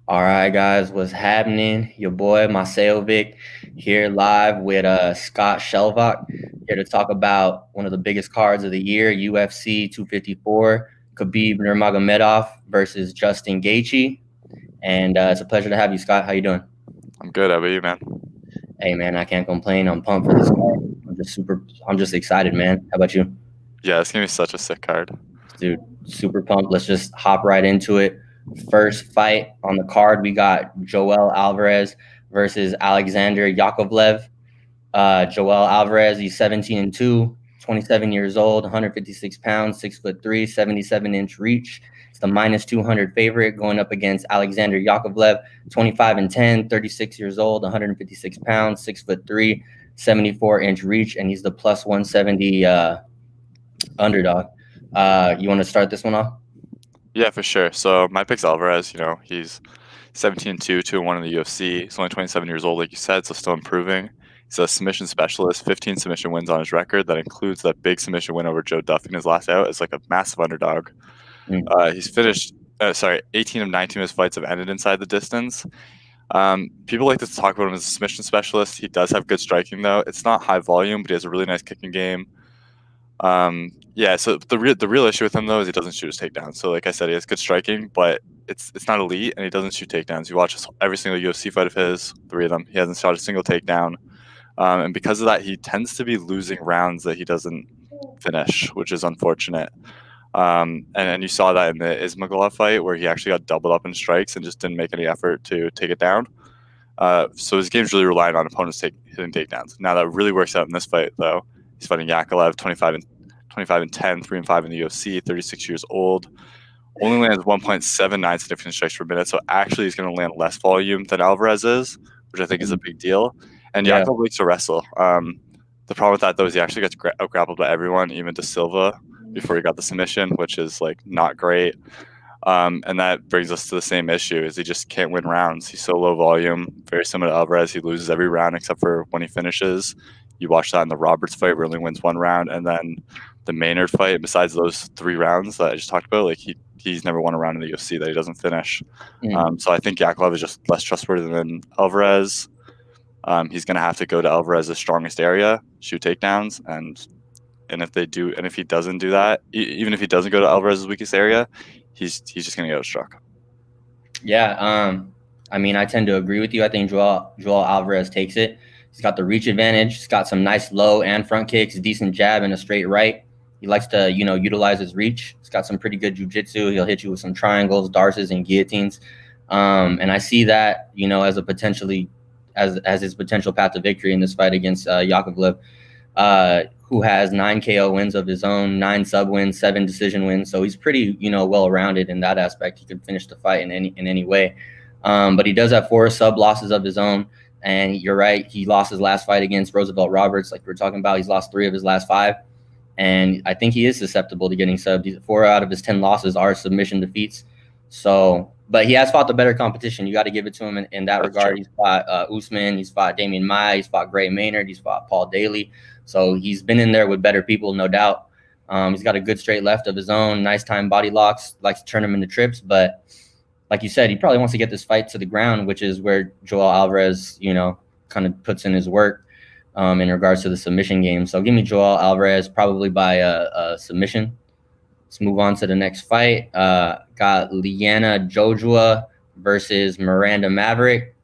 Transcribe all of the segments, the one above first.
All right, guys, what's happening? Your boy Masejovic here live with Scott Shelvach here to talk about one of the biggest cards of the year, UFC 254, Khabib Nurmagomedov versus Justin Gaethje. And it's a pleasure to have you, Scott. How you doing? I'm good. How about you, man? Hey, man, I can't complain. I'm pumped for this card. I'm just excited, man. How about you? Yeah, it's gonna be such a sick card. Dude, super pumped. Let's just hop right into it. First fight on the card, we got Joelle Alvarez versus Alexander Yakovlev. Joelle Alvarez, he's 17-2, 27 years old, 156 pounds, 6'3", 77-inch reach. It's the minus 200 favorite going up against Alexander Yakovlev, 25-10, 36 years old, 156 pounds, 6'3", 74-inch reach, and he's the plus 170 underdog. You want to start this one off? Yeah, for sure. So my pick's Alvarez. You know, he's 17-2, 2-1 in the UFC. He's only 27 years old, like you said, so still improving. He's a submission specialist, 15 submission wins on his record. That includes that big submission win over Joe Duffy in his last out. It's like a massive underdog. He's finished, 18 of 19 of his fights have ended inside the distance. People like to talk about him as a submission specialist. He does have good striking, though. It's not high volume, but he has a really nice kicking game. Yeah, so the real issue with him, though, is he doesn't shoot his takedowns. So like I said, he has good striking, but it's not elite, and he doesn't shoot takedowns. You watch every single UFC fight of his, 3 of them, he hasn't shot a single takedown. And because of that, he tends to be losing rounds that he doesn't finish, which is unfortunate. And you saw that in the Ismagulov fight, where he actually got doubled up in strikes and just didn't make any effort to take it down. So his game's really relying on opponents hitting takedowns. Now that really works out in this fight, though. He's fighting Yakovlev, 25-10, 3-5 in the UFC, 36 years old. Only lands 1.79 significant strikes per minute, so actually he's going to land less volume than Alvarez is, which I think is a big deal. And Yakovlev likes to wrestle. The problem with that, though, is he actually gets out-grappled by everyone, even De Silva, before he got the submission, which is like not great. And that brings us to the same issue, is he just can't win rounds. He's so low volume, very similar to Alvarez. He loses every round except for when he finishes. You watch that in the Roberts fight where he only wins 1 round, and then the Maynard fight, besides those 3 rounds that I just talked about, like he's never won a round in the UFC that he doesn't finish. So I think Yakovlev is just less trustworthy than Alvarez. He's going to have to go to Alvarez's strongest area, shoot takedowns, and if he doesn't do that, even if he doesn't go to Alvarez's weakest area, he's just going to get outstruck. Yeah, I mean, I tend to agree with you. I think Joel Alvarez takes it. He's got the reach advantage. He's got some nice low and front kicks, decent jab, and a straight right. He likes to, utilize his reach. He's got some pretty good jiu-jitsu. He'll hit you with some triangles, darces, and guillotines. And I see that, as a as his potential path to victory in this fight against Yakovlev, who has 9 KO wins of his own, 9 sub wins, 7 decision wins. So he's pretty, well-rounded in that aspect. He could finish the fight in any way. But he does have 4 sub losses of his own. And you're right, he lost his last fight against Roosevelt Roberts, like we were talking about. He's lost 3 of his last 5. And I think he is susceptible to getting subbed. 4 out of his 10 losses are submission defeats. So, but he has fought the better competition. You got to give it to him in that regard. True. He's fought Usman, he's fought Damian Maia, he's fought Gray Maynard, he's fought Paul Daly. So he's been in there with better people, no doubt. He's got a good straight left of his own, nice time body locks, likes to turn him into trips. But like you said, he probably wants to get this fight to the ground, which is where Joel Alvarez, kind of puts in his work in regards to the submission game. So give me Joel Alvarez probably by a submission. Let's move on to the next fight. Got Lyanna Joshua versus Miranda Maverick.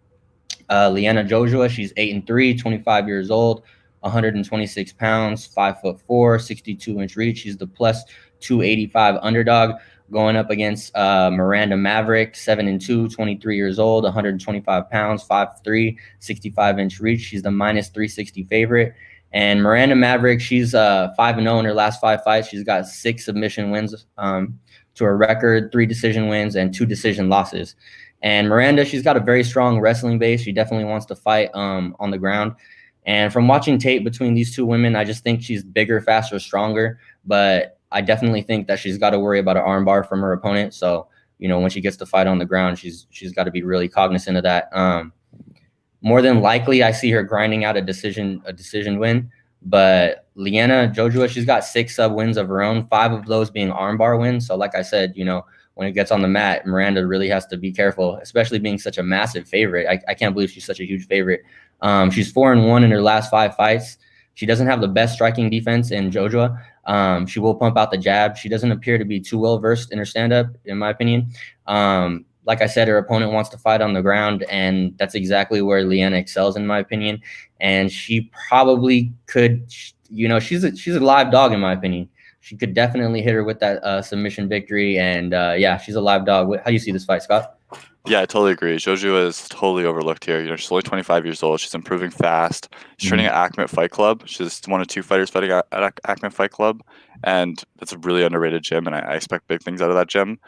Lyanna Joshua, she's 8-3, 25 years old, 126 pounds, 5'4", 62-inch reach. She's the plus 285 underdog going up against Miranda Maverick, 7-2, 23 years old, 125 pounds, 5'3", 65-inch reach. She's the minus 360 favorite. And Miranda Maverick, she's 5-0 in her last 5 fights. She's got 6 submission wins to her record, 3 decision wins, and 2 decision losses. And Miranda, she's got a very strong wrestling base. She definitely wants to fight on the ground. And from watching tape between these 2 women, I just think she's bigger, faster, stronger. But I definitely think that she's got to worry about an armbar from her opponent. So, when she gets to fight on the ground, she's got to be really cognizant of that. More than likely, I see her grinding out a decision win. But Lyanna Joshua, she's got 6 sub wins of her own, 5 of those being armbar wins. So like I said, when it gets on the mat, Miranda really has to be careful, especially being such a massive favorite. I can't believe she's such a huge favorite. She's 4-1 in her last 5 fights. She doesn't have the best striking defense in JoJo. She will pump out the jab. She doesn't appear to be too well versed in her stand-up, in my opinion. Like I said, her opponent wants to fight on the ground, and that's exactly where Lyanna excels, in my opinion. And she probably could, she's a live dog, in my opinion. She could definitely hit her with that submission victory, and yeah, she's a live dog. How do you see this fight, Scott? Yeah, I totally agree. Jojo is totally overlooked here. She's only 25 years old. She's improving fast. She's training at Ackman Fight Club. She's one of 2 fighters fighting at Ackman Fight Club, and that's a really underrated gym, and I expect big things out of that gym.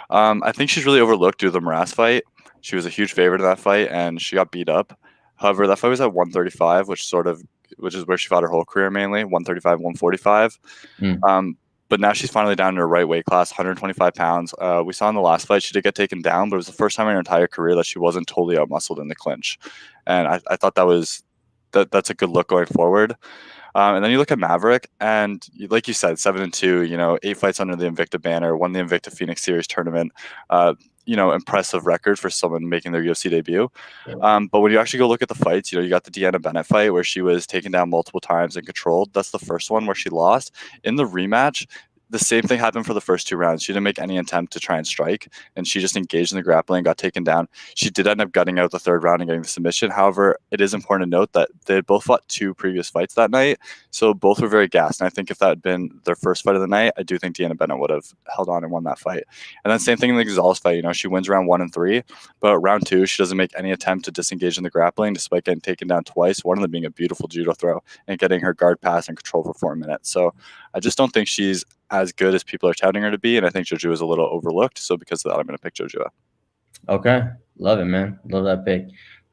I think she's really overlooked due to the Morass fight. She was a huge favorite in that fight, and she got beat up. However, that fight was at 135, which is where she fought her whole career mainly, 135, 145. But now she's finally down in her right weight class, 125 pounds. We saw in the last fight she did get taken down, but it was the first time in her entire career that she wasn't totally outmuscled in the clinch. And I thought that's a good look going forward. And then you look at Maverick, and like you said, 7-2, 8 fights under the Invicta banner, won the Invicta Phoenix Series tournament. Impressive record for someone making their UFC debut. But when you actually go look at the fights, you got the Deanna Bennett fight where she was taken down multiple times and controlled. That's the first one where she lost. In the rematch, the same thing happened for the first 2 rounds. She didn't make any attempt to try and strike, and she just engaged in the grappling and got taken down. She did end up gutting out the 3rd round and getting the submission. However, it is important to note that they had both fought 2 previous fights that night, so both were very gassed. And I think if that had been their first fight of the night, I do think Deanna Bennett would have held on and won that fight. And then same thing in the Gonzalez fight. She wins round 1 and 3, but round 2, she doesn't make any attempt to disengage in the grappling despite getting taken down twice, one of them being a beautiful judo throw and getting her guard pass and control for 4 minutes. So I just don't think she's as good as people are touting her to be, and I think Jojo is a little overlooked. So because of that, I'm going to pick Jojo. Okay, love it, man. Love that pick.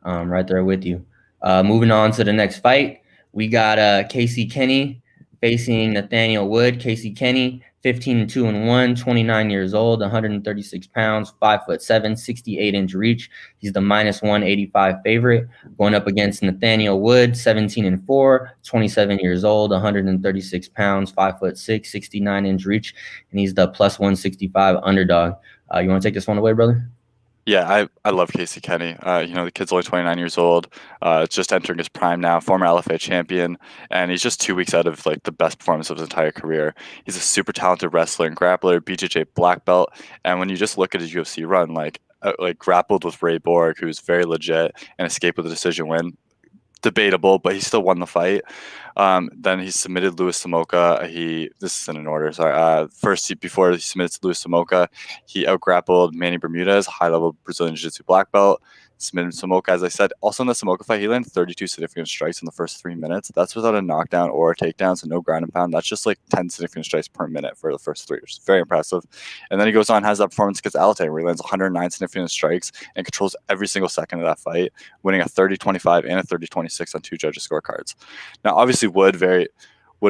Right there with you. Moving on to the next fight, we got Casey Kenny facing Nathaniel Wood. Casey Kenny, 15-2-1, 29 years old, 136 pounds, 5'7", 68-inch reach. He's the -185 favorite, going up against Nathaniel Wood, 17-4, 27 years old, 136 pounds, 5'6", 69-inch reach, and he's the +165 underdog. You want to take this one away, brother? Yeah, I love Casey Kenny. The kid's only 29 years old, just entering his prime now, former LFA champion, and he's just 2 weeks out of the best performance of his entire career. He's a super talented wrestler and grappler, BJJ black belt, and when you just look at his UFC run, grappled with Ray Borg, who's very legit, and escaped with a decision win. Debatable, but he still won the fight. Then he submitted Louis Samoka. This isn't in order, sorry. Before he submitted to Louis Samoka, he outgrappled Manny Bermudez, high-level Brazilian Jiu-Jitsu black belt. Submitted Samoka, as I said. Also in the Samoka fight, he landed 32 significant strikes in the first 3 minutes. That's without a knockdown or a takedown, so no ground and pound. That's just 10 significant strikes per minute for the first 3, which is very impressive. And then he goes on, has that performance against Alatay, where he lands 109 significant strikes and controls every single second of that fight, winning a 30-25 and a 30-26 on 2 judges' scorecards. Now, obviously, Wood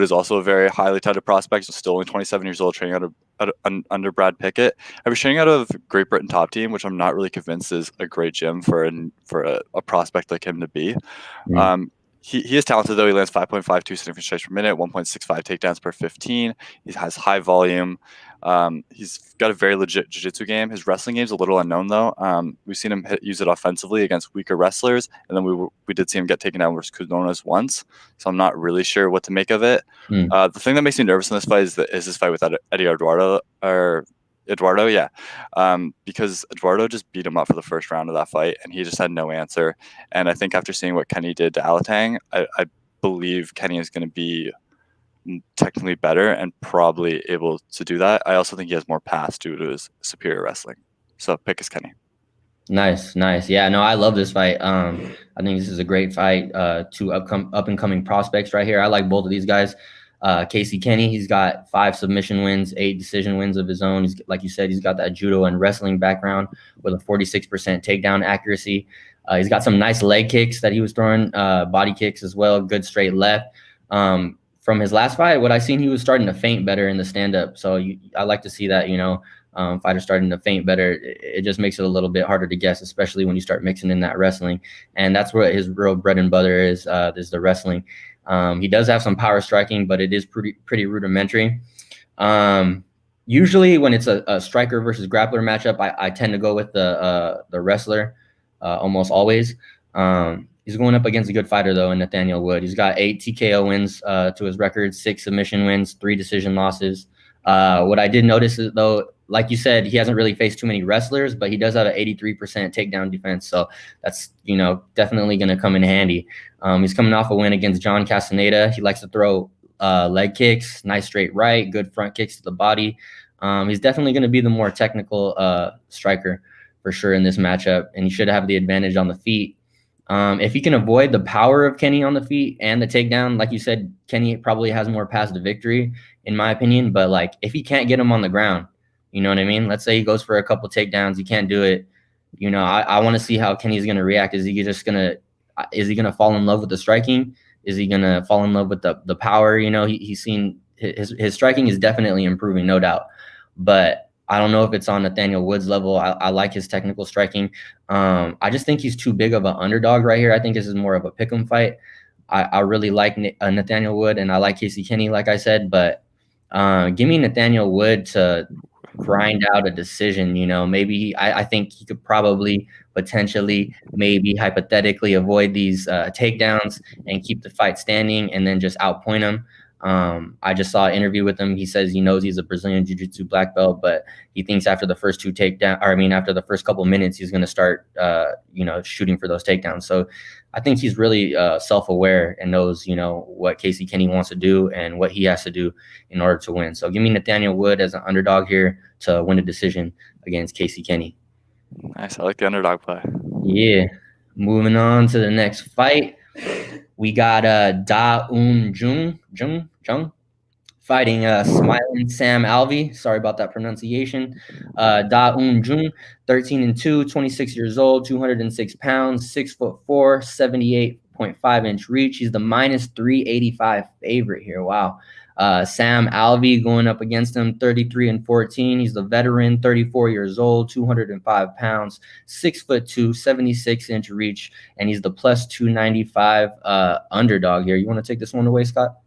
is also a very highly touted prospect. So still only 27 years old, training under Brad Pickett. I was training out of Great Britain Top Team, which I'm not really convinced is a great gym for a prospect like him to be. Mm-hmm. He is talented, though. He lands 5.52 significant strikes per minute, 1.65 takedowns per 15. He has high volume. He's got a very legit jiu-jitsu game. His wrestling game is a little unknown, though. We've seen him use it offensively against weaker wrestlers, and then we did see him get taken down versus Kudonas once, so I'm not really sure what to make of it. The thing that makes me nervous in this fight is this fight with Eddie Eduardo, yeah. Because Eduardo just beat him up for the first round of that fight, and he just had no answer. And I think after seeing what Kenny did to Alatang, I believe Kenny is going to be technically better and probably able to do that. I also think he has more pass due to his superior wrestling. So pick is Kenny. Nice. Yeah, no, I love this fight. I think this is a great fight. 2 up and coming prospects right here. I like both of these guys. Casey Kenny, he's got 5 submission wins, 8 decision wins of his own. Like you said, he's got that judo and wrestling background with a 46% takedown accuracy. He's got some nice leg kicks that he was throwing, body kicks as well, good straight left. From his last fight, what I seen, he was starting to feint better in the stand-up. So I like to see that, fighters starting to feint better. It just makes it a little bit harder to guess, especially when you start mixing in that wrestling. And that's what his real bread and butter is the wrestling. He does have some power striking, but it is pretty rudimentary. usually when it's a striker versus grappler matchup, I tend to go with the wrestler almost always. He's going up against a good fighter, though, in Nathaniel Wood. He's got 8 TKO wins to his record, 6 submission wins, 3 decision losses. What I did notice is, though, like you said, he hasn't really faced too many wrestlers, but he does have an 83% takedown defense. So that's, definitely going to come in handy. He's coming off a win against John Castaneda. He likes to throw leg kicks, nice straight right, good front kicks to the body. He's definitely going to be the more technical striker for sure in this matchup, and he should have the advantage on the feet. If he can avoid the power of Kenny on the feet and the takedown, like you said, Kenny probably has more paths to victory, in my opinion. But like, if he can't get him on the ground, you know what I mean? Let's say he goes for a couple takedowns, he can't do it. I want to see how Kenny's going to react. Is he gonna fall in love with the striking? Is he gonna fall in love with the power? He's seen his striking is definitely improving, no doubt. But I don't know if it's on Nathaniel Wood's level. I like his technical striking. I just think he's too big of an underdog right here. I think this is more of a pick'em fight. I really like Nathaniel Wood, and I like Casey Kenny, like I said. But give me Nathaniel Wood to grind out a decision. Maybe I think he could probably potentially, maybe hypothetically, avoid these takedowns and keep the fight standing, and then just outpoint him. I just saw an interview with him. He says he knows he's a Brazilian Jiu-Jitsu black belt, but he thinks after the first after the first couple minutes, he's going to start, shooting for those takedowns. So I think he's really self-aware and knows, what Casey Kenny wants to do and what he has to do in order to win. So give me Nathaniel Wood as an underdog here to win a decision against Casey Kenny. Nice. I like the underdog play. Yeah. Moving on to the next fight. We got Da Un Jung fighting Smiling Sam Alvey. Sorry about that pronunciation. Da Un Jung, 13-2, 26 years old, 206 pounds, 6'4", 78.5-inch reach. He's the -385 favorite here. Wow. Sam Alvey going up against him, 33-14. He's the veteran, 34 years old, 205 pounds, 6'2", 76-inch reach, and he's the +295 underdog here. You want to take this one away, Scott?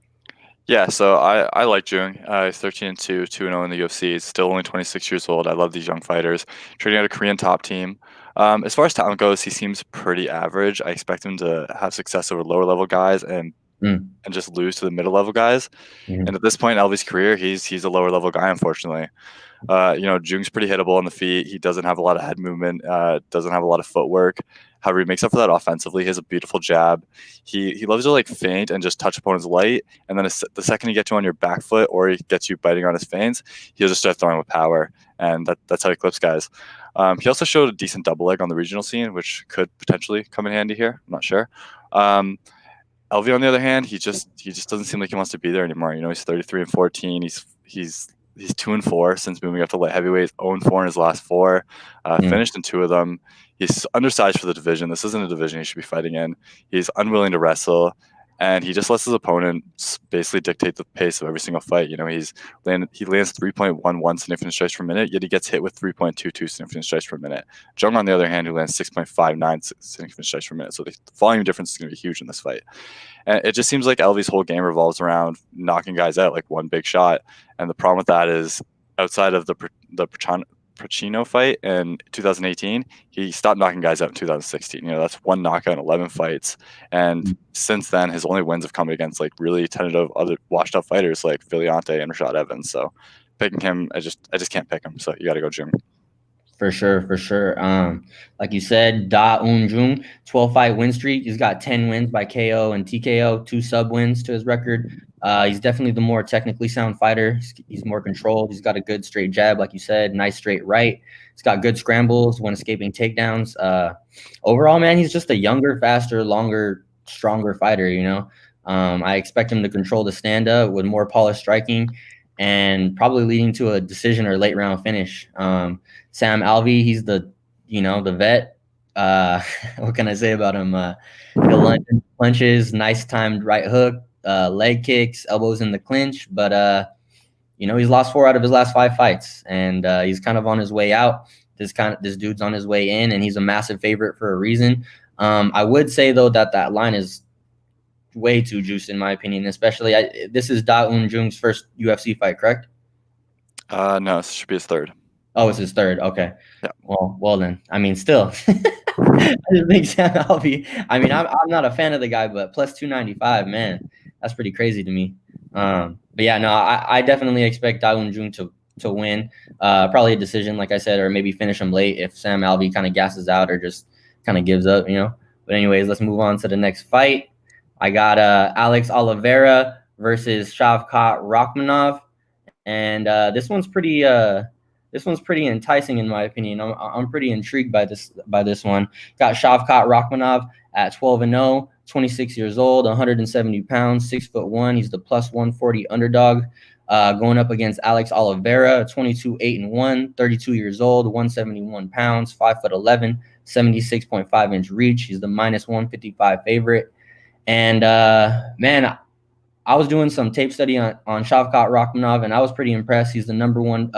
Yeah, so I like Jung. He's 13-2, 2-0 in the UFC. He's still only 26 years old. I love these young fighters. Training at a Korean top team. As far as talent goes, he seems pretty average. I expect him to have success over lower level guys and just lose to the middle level guys. And at this point in Alvey's career, he's a lower level guy, unfortunately. Jung's pretty hittable on the feet. He doesn't have a lot of head movement, doesn't have a lot of footwork. However, he makes up for that offensively. He has a beautiful jab. He loves to feint and just touch opponents light. And then the second he gets you on your back foot or he gets you biting on his feints, he'll just start throwing with power. And that's how he clips guys. He also showed a decent double leg on the regional scene, which could potentially come in handy here. I'm not sure. Alvey, on the other hand, he just doesn't seem like he wants to be there anymore. He's 33-14. He's 2-4 since moving up to light heavyweight. 0-4 in his last 4. Finished in 2 of them. He's undersized for the division. This isn't a division he should be fighting in. He's unwilling to wrestle, and he just lets his opponent basically dictate the pace of every single fight. He lands 3.11 significant strikes per minute, yet he gets hit with 3.22 significant strikes per minute. Jung, on the other hand, who lands 6.59 significant strikes per minute. So the volume difference is going to be huge in this fight. And it just seems like Alvey's whole game revolves around knocking guys out like one big shot. And the problem with that is, outside of the Pacino fight in 2018, he stopped knocking guys out in 2016. That's one knockout in 11 fights. And since then, his only wins have come against really tentative other washed up fighters like Villante and Rashad Evans. So picking him, I just can't pick him. So you got to go Jung. For sure. Like you said, Da Un Jung, 12-fight win streak. He's got 10 wins by KO and TKO, 2 sub wins to his record. He's definitely the more technically sound fighter. He's more controlled. He's got a good straight jab, like you said, nice straight right. He's got good scrambles when escaping takedowns. Overall, man, he's just a younger, faster, longer, stronger fighter, I expect him to control the stand-up with more polished striking and probably leading to a decision or late round finish. Sam Alvey, he's the vet. What can I say about him? He'll punches, nice timed right hook, leg kicks, elbows in the clinch. But, he's lost 4 out of his last 5 fights, and he's kind of on his way out. This dude's on his way in, and he's a massive favorite for a reason. I would say, though, that line is way too juiced, in my opinion, especially this is Da Un Jung's first UFC fight, correct? No, this should be his third. Oh, it's his third. Okay. Yeah. Well then. I mean, still, I just think Sam Alvey. I mean, I'm not a fan of the guy, but plus 295, man, that's pretty crazy to me. But yeah, no, I definitely expect Dawoon Jung to win. Probably a decision, like I said, or maybe finish him late if Sam Alvey kind of gasses out or just kind of gives up, But anyways, let's move on to the next fight. I got Alex Oliveira versus Shafkot Rakhmanov, and this one's pretty enticing in my opinion. I'm pretty intrigued by this one. Got Shafkot Rakhmanov at 12-0, 26 years old, 170 pounds, 6'1". He's the plus 140 underdog. Going up against Alex Oliveira, 22-8-1, 32 years old, 171 pounds, 5'11", 76.5-inch reach. He's the minus 155 favorite. And man, I was doing some tape study on Shafkot Rakhmanov, and I was pretty impressed. He's the number one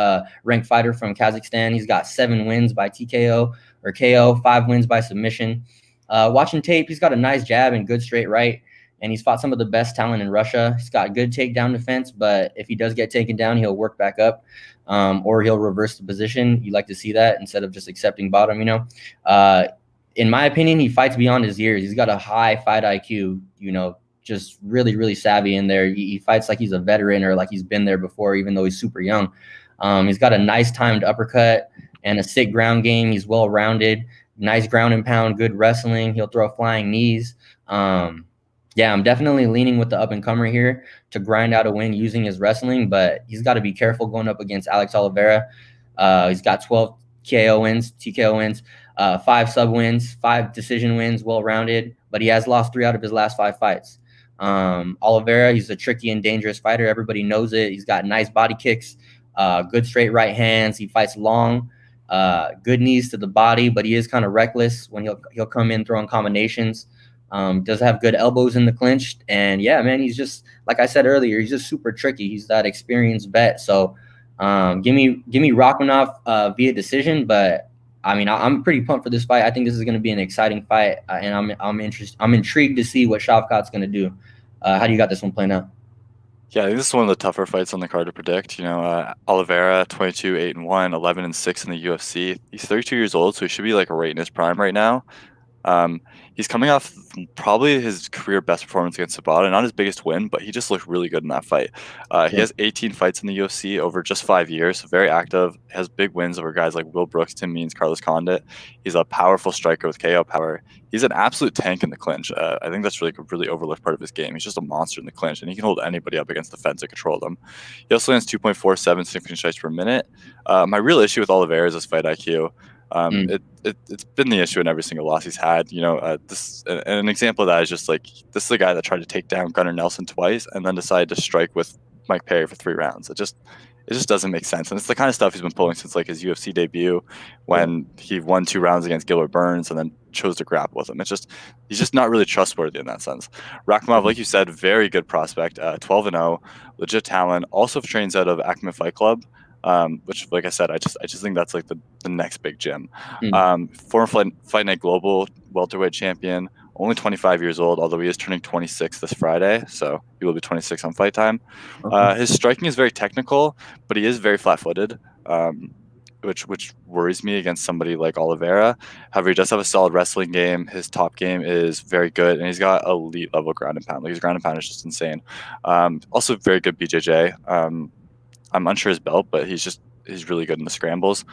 ranked fighter from Kazakhstan. He's got 7 wins by TKO or KO, 5 wins by submission. Watching tape, he's got a nice jab and good straight right, and he's fought some of the best talent in Russia. He's got good takedown defense, but if he does get taken down, he'll work back up, or he'll reverse the position. You like to see that instead of just accepting bottom, In my opinion, he fights beyond his years. He's got a high fight IQ, just really, really savvy in there. He fights like he's a veteran or like he's been there before, even though he's super young. He's got a nice timed uppercut and a sick ground game. He's well-rounded, nice ground and pound, good wrestling. He'll throw flying knees. Yeah, I'm definitely leaning with the up-and-comer here to grind out a win using his wrestling, but he's got to be careful going up against Alex Oliveira. He's got 12 TKO wins, 5 sub wins, 5 decision wins, well-rounded, but he has lost 3 out of his last 5 fights. Oliveira, he's a tricky and dangerous fighter. Everybody knows it. He's got nice body kicks, good straight right hands. He fights long, good knees to the body, but he is kind of reckless when he'll come in throwing combinations. Does have good elbows in the clinch, and yeah, man, he's just, like I said earlier, he's just super tricky. He's that experienced vet. So give me Rakhmanov via decision, but I mean, I'm pretty pumped for this fight. I think this is going to be an exciting fight, and I'm intrigued to see what Shafkot's going to do. How do you got this one playing out? Yeah, I think this is one of the tougher fights on the card to predict. Oliveira, 22-8-1, 11-6 in the UFC. He's 32 years old, so he should be like right in his prime right now. He's coming off probably his career best performance against Sabata. Not his biggest win, but he just looked really good in that fight. He has 18 fights in the UFC over just 5 years, so very active. Has big wins over guys like Will Brooks, Tim Means, Carlos Condit. He's a powerful striker with KO power. He's an absolute tank in the clinch. I think that's really a really overlooked part of his game. He's just a monster in the clinch, and he can hold anybody up against the fence and control them. He also lands 2.47 significant strikes per minute. My real issue with Oliveira is his fight IQ. It's been the issue in every single loss he's had. An example of that is just like, this is a guy that tried to take down Gunnar Nelson twice and then decided to strike with Mike Perry for 3 rounds. It just doesn't make sense. And it's the kind of stuff he's been pulling since like his UFC debut, when he won 2 rounds against Gilbert Burns and then chose to grapple with him. He's just not really trustworthy in that sense. Rakhmanov, like you said, very good prospect, 12-0, legit talent, also trains out of Ackman Fight Club. Which, like I said, I just think that's like the next big gym. Former Fight Night Global welterweight champion, only 25 years old, although he is turning 26 this Friday, so he will be 26 on fight time. His striking is very technical, but he is very flat-footed, which worries me against somebody like Oliveira. However, he does have a solid wrestling game. His top game is very good, and he's got elite level ground and pound. Like, his ground and pound is just insane. Also, very good BJJ. I'm unsure his belt, but he's really good in the scrambles.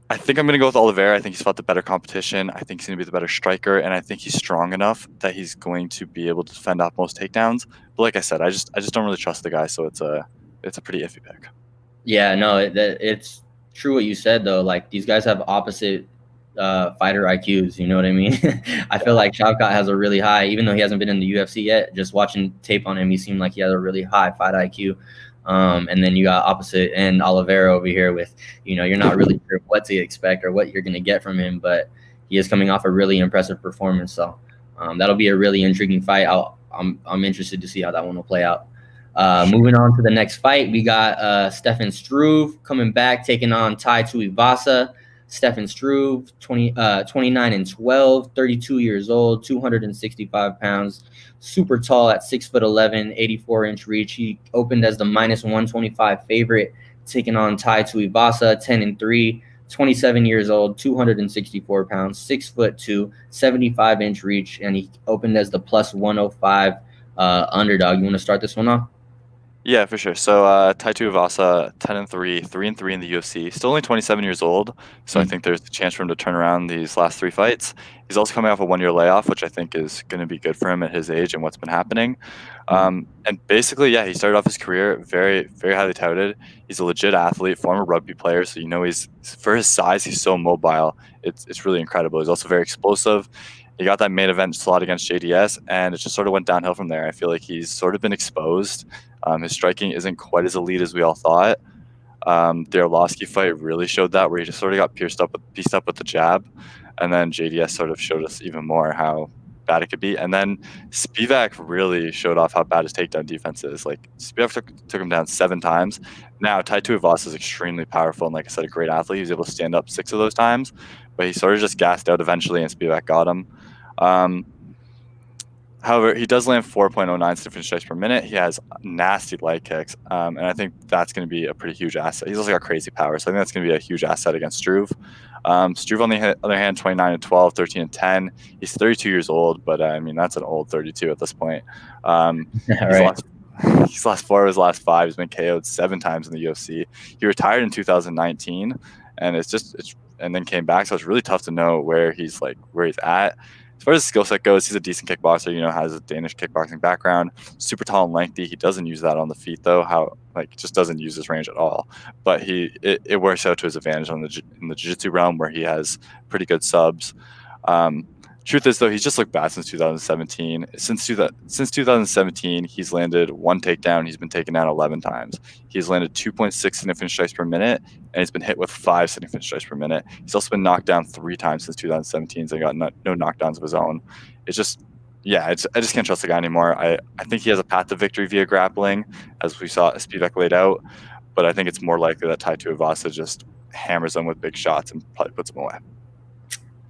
I think I'm going to go with Oliveira. I think he's fought the better competition. I think he's going to be the better striker, and I think he's strong enough that he's going to be able to defend off most takedowns. But like I said, I just don't really trust the guy, so it's a pretty iffy pick. Yeah, no, it's true what you said though. Like, these guys have opposite fighter IQs. You know what I mean? I feel like Shafkot has a really high, even though he hasn't been in the UFC yet. Just watching tape on him, he seemed like he has a really high fight IQ. And then you got opposite end Oliveira over here with, you're not really sure what to expect or what you're going to get from him, but he is coming off a really impressive performance. So that'll be a really intriguing fight. I'm interested to see how that one will play out. Moving on to the next fight, we got Stefan Struve coming back, taking on Tai Tuivasa. Stefan Struve, 29-12, 32 years old, 265 pounds, super tall at 6'11", 84-inch reach. He opened as the minus 125 favorite, taking on Tai Tuivasa, 10-3, 27 years old, 264 pounds, 6'2", 75-inch reach, and he opened as the plus 105 underdog. You want to start this one off? Yeah, for sure. So Tai Tuivasa, 10-3, 3-3 in the UFC. Still only 27 years old, so I think there's a chance for him to turn around these last 3 fights. He's also coming off a 1-year layoff, which I think is going to be good for him at his age and what's been happening. And basically, yeah, he started off his career very, very highly touted. He's a legit athlete, former rugby player, so he's for his size, he's so mobile. It's really incredible. He's also very explosive. He got that main event slot against JDS, and it just sort of went downhill from there. I feel like he's sort of been exposed. His striking isn't quite as elite as we all thought. The Arlovsky fight really showed that, where he just sort of got pieced up with the jab, and then JDS sort of showed us even more how bad it could be. And then Spivak really showed off how bad his takedown defense is. Like, Spivak took him down 7 times. Now, Tai Tuivasa is extremely powerful, and like I said, a great athlete. He was able to stand up 6 of those times, but he sort of just gassed out eventually, and Spivak got him. However, he does land 4.09 stiffened strikes per minute. He has nasty leg kicks, and I think that's going to be a pretty huge asset. He's also got crazy power, so I think that's going to be a huge asset against Struve. Struve, on the other hand, 29-12, 13-10. He's 32 years old, but I mean, that's an old 32 at this point. He's lost 4 of his last 5. He's been KO'd 7 times in the UFC. He retired in 2019, and and then came back. So it's really tough to know where he's at. As far as skill set goes, he's a decent kickboxer, has a Danish kickboxing background, super tall and lengthy. He doesn't use that on the feet, though, just doesn't use his range at all. But it works out to his advantage in the jiu-jitsu realm, where he has pretty good subs. Truth is, though, he's just looked bad since 2017. Since 2017, he's landed 1 takedown. He's been taken down 11 times. He's landed 2.6 significant strikes per minute, and he's been hit with 5 significant strikes per minute. He's also been knocked down 3 times since 2017, so he got no knockdowns of his own. It's just, I just can't trust the guy anymore. I think he has a path to victory via grappling, as we saw Spivak laid out, but I think it's more likely that Tai Tuivasa just hammers him with big shots and probably puts him away.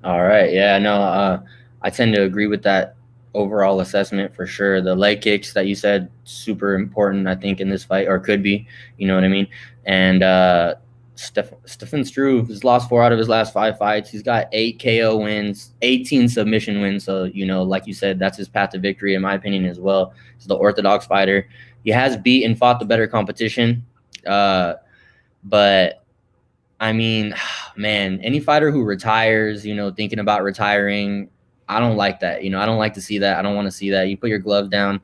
All right. Yeah, no, I tend to agree with that overall assessment for sure. The leg kicks that you said, super important, I think, in this fight, or could be, you know what I mean? And Stefan Struve has lost 4 out of his last 5 fights. He's got 8 KO wins, 18 submission wins. So, like you said, that's his path to victory, in my opinion, as well. He's the orthodox fighter. He has beat and fought the better competition. But I mean, man, any fighter who retires, thinking about retiring, I don't like that. I don't like to see that. I don't want to see that. You put your glove down,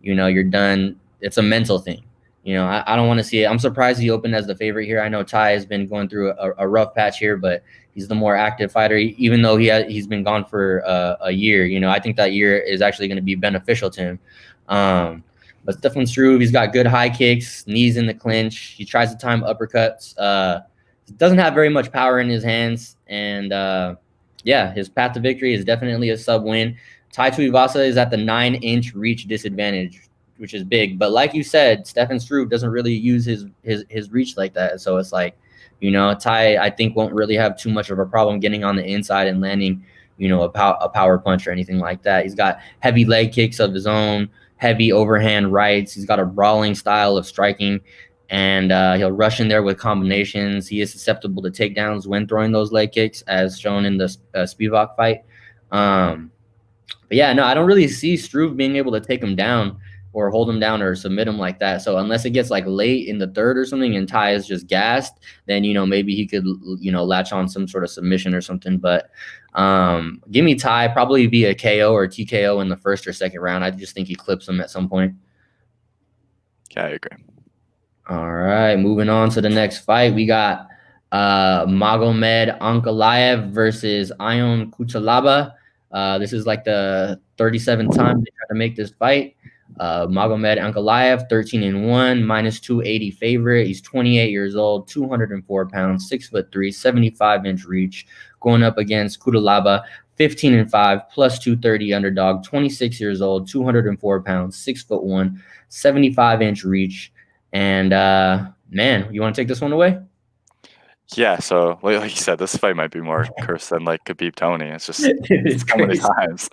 you're done. It's a mental thing. I don't want to see it. I'm surprised he opened as the favorite here. I know Tai has been going through a rough patch here, but he's the more active fighter, even though he's been gone for a year. I think that year is actually going to be beneficial to him. But Stefan Struve, he's got good high kicks, knees in the clinch. He tries to time uppercuts. Doesn't have very much power in his hands, and his path to victory is definitely a sub win. Tai Tuivasa is at the 9-inch reach disadvantage, which is big. But like you said, Stefan Struve doesn't really use his reach like that. So it's like, Tai, I think, won't really have too much of a problem getting on the inside and landing, a power punch or anything like that. He's got heavy leg kicks of his own, heavy overhand rights. He's got a brawling style of striking. And he'll rush in there with combinations. He is susceptible to takedowns when throwing those leg kicks, as shown in the Spivak fight. But yeah, no, I don't really see Struve being able to take him down or hold him down or submit him like that. So unless it gets like late in the third or something and Tai is just gassed, then, maybe he could, latch on some sort of submission or something. But give me Tai probably via KO or TKO in the first or second round. I just think he clips him at some point. Yeah, I agree. All right, moving on to the next fight. We got Magomed Ankalia versus Ion Kuchalaba. This is like the 37th time they try to make this fight. Magomed Ankalia, 13-1, minus 280 favorite. He's 28 years old, 204 pounds, 6'3", 75-inch reach, going up against Kuchalaba, 15-5, plus 230 underdog, 26 years old, 204 pounds, 6'1", 75-inch reach. And man, you want to take this one away? Yeah, so like you said, this fight might be more cursed than like Khabib Tony. It's just it's so many times.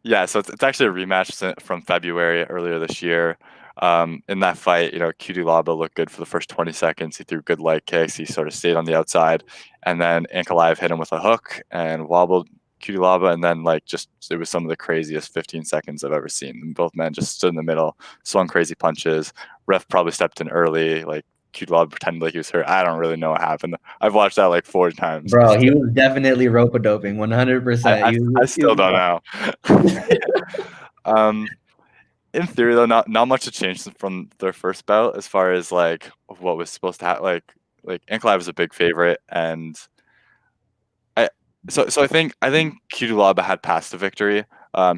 Yeah, so it's actually a rematch from February earlier this year. In that fight, Kuchalaba looked good for the first 20 seconds. He threw good leg kicks. He sort of stayed on the outside, and then Ankalaev hit him with a hook and wobbled Kuchalaba, and then it was some of the craziest 15 seconds I've ever seen. And both men just stood in the middle, swung crazy punches. Ref probably stepped in early, like Kuchalaba pretended like he was hurt. I don't really know what happened. I've watched that like 4 times. Bro, he was definitely rope-a-doping, 100%. I still don't know. In theory, though, not much to change from their first bout as far as like what was supposed to happen. Like Ankalaev was a big favorite, and I think Kuchalaba had passed the victory.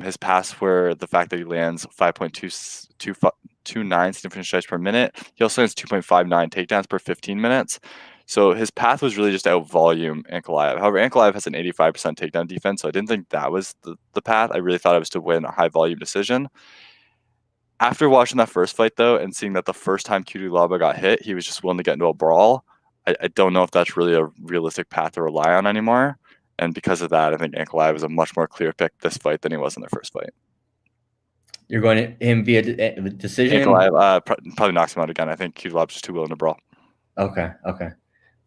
His pass were the fact that he lands 5.29 significant strikes per minute. He also lands 2.59 takedowns per 15 minutes. So his path was really just out volume Ankalaev. However, Ankalaev has an 85% takedown defense, so I didn't think that was the path. I really thought it was to win a high volume decision. After watching that first fight, though, and seeing that the first time Kuchalaba got hit, he was just willing to get into a brawl, I don't know if that's really a realistic path to rely on anymore. And because of that, I think Ankalaev was a much more clear pick this fight than he was in their first fight. You're going to him via decision? Ankalaev probably knocks him out again. I think Kuchalaba just too willing to brawl. Okay.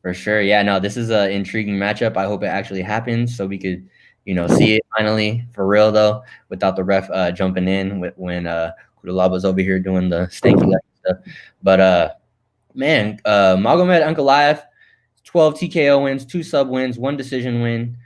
For sure. Yeah, no, this is an intriguing matchup. I hope it actually happens so we could, see it finally for real, though, without the ref jumping in when Kuchalaba's over here doing the stanky stuff. But, man, Magomed Ankalaev, 12 TKO wins, 2 sub wins, 1 decision win.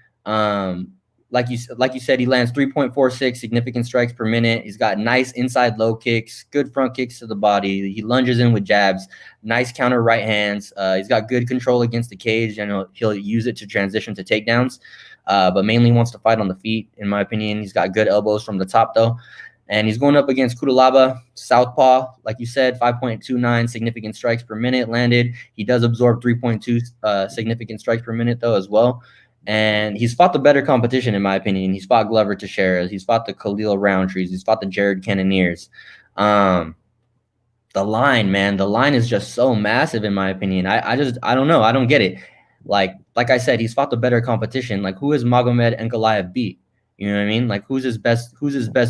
Like you said, he lands 3.46 significant strikes per minute. He's got nice inside low kicks, good front kicks to the body. He lunges in with jabs, nice counter right hands. He's got good control against the cage, and he'll use it to transition to takedowns, but mainly wants to fight on the feet, in my opinion. He's got good elbows from the top, though. And he's going up against Kuchalaba, southpaw, like you said, 5.29 significant strikes per minute landed. He does absorb 3.2 significant strikes per minute, though, as well. And he's fought the better competition, in my opinion. He's fought Glover Teixeira. He's fought the Khalil Roundtrees. He's fought the Jared Cannoniers. The line is just so massive, in my opinion. I don't know. I don't get it. Like I said, he's fought the better competition. Like, who has Magomed Ankalaev beat? You know what I mean? Like, who's his best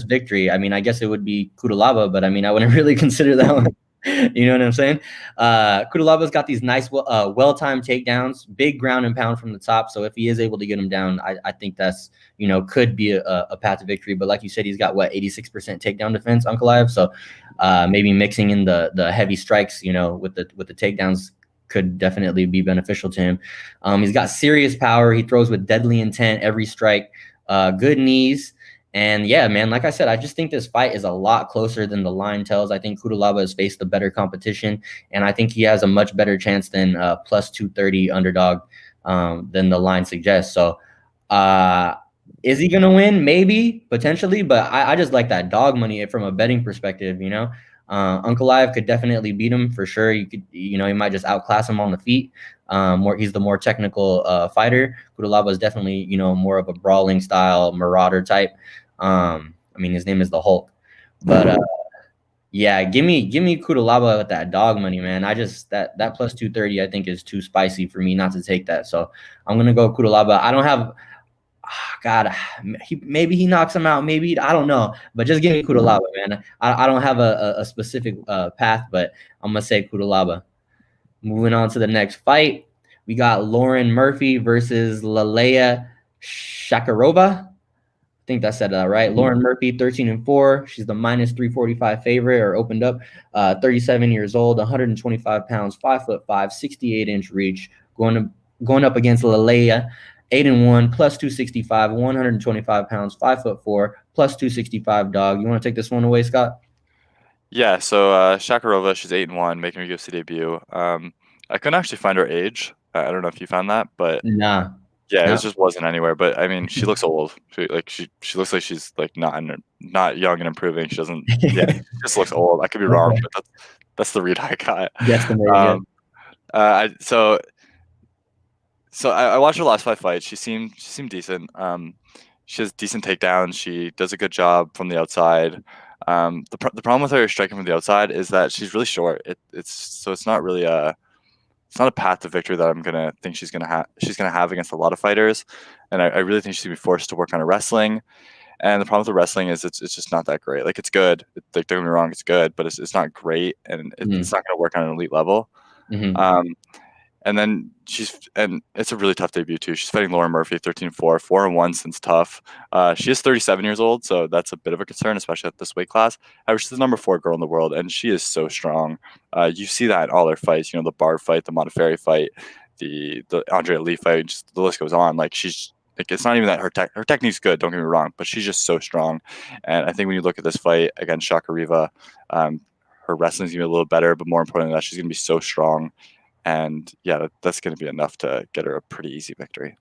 victory? I mean, I guess it would be Kuchalaba, but I mean, I wouldn't really consider that one. You know what I'm saying? Kuchalaba's got these nice, well-timed takedowns, big ground and pound from the top. So if he is able to get him down, I think that's, could be a path to victory. But like you said, he's got 86% takedown defense, Ankalaev. So maybe mixing in the heavy strikes, with the takedowns could definitely be beneficial to him. He's got serious power. He throws with deadly intent every strike. Good knees. And yeah, man, like I said, I just think this fight is a lot closer than the line tells. I think Kuchalaba has faced the better competition, and I think he has a much better chance than plus 230 underdog than the line suggests. So is he going to win? Maybe, potentially, but I just like that dog money from a betting perspective, Ankalaev could definitely beat him for sure. He might just outclass him on the feet. He's the more technical fighter. Kuchalaba is definitely, more of a brawling style marauder type. I mean, his name is the Hulk, but yeah, give me Kuchalaba with that dog money, man. I just that plus 230 I think is too spicy for me not to take that. So I'm gonna go Kuchalaba. I don't have God, maybe he knocks him out, maybe I don't know, but just give me Kuchalaba, man. I don't have a specific path, but I'm gonna say Kuchalaba. Moving on to the next fight, we got Lauren Murphy versus Laleya Shakarova. I think that said that right. Lauren Murphy, 13-4. She's the minus 345 favorite, or opened up. 37 years old, 125 pounds, 5'5", 68-inch reach. Going up against Laleya, 8-1, plus 265, 125 pounds, 5'4", plus 265 dog. You want to take this one away, Scott? Yeah, so Shakarova, she's 8-1, making her UFC debut. I couldn't actually find her age. I don't know if you found that, but nah. Yeah, it just wasn't anywhere. But I mean, she looks old. She looks like she's like not young and improving. She doesn't. Yeah, she just looks old. I could be wrong, but that's the read I got. Yes, So I watched her last 5 fights. She seemed decent. She has decent takedowns. She does a good job from the outside. The problem with her striking from the outside is that she's really short. It's not really it's not a path to victory that I'm gonna think she's gonna have against a lot of fighters, and I really think she's gonna be forced to work on her wrestling. And the problem with the wrestling is it's just not that great. Like, it's good. Like, don't get me wrong, it's good, but it's not great, and it's not going to work on an elite level. And then it's a really tough debut too. She's fighting Lauren Murphy, 13-4, 4-1 since tough. She is 37 years old, so that's a bit of a concern, especially at this weight class. However, she's the number 4 girl in the world, and she is so strong. You see that in all her fights. The Barb fight, the Modafferi fight, the Andrea Lee fight. Just the list goes on. Like, she's like, it's not even that her technique's good. Don't get me wrong, but she's just so strong. And I think when you look at this fight against Shakariva, her wrestling's gonna be a little better, but more importantly, that she's gonna be so strong. And yeah, that's going to be enough to get her a pretty easy victory.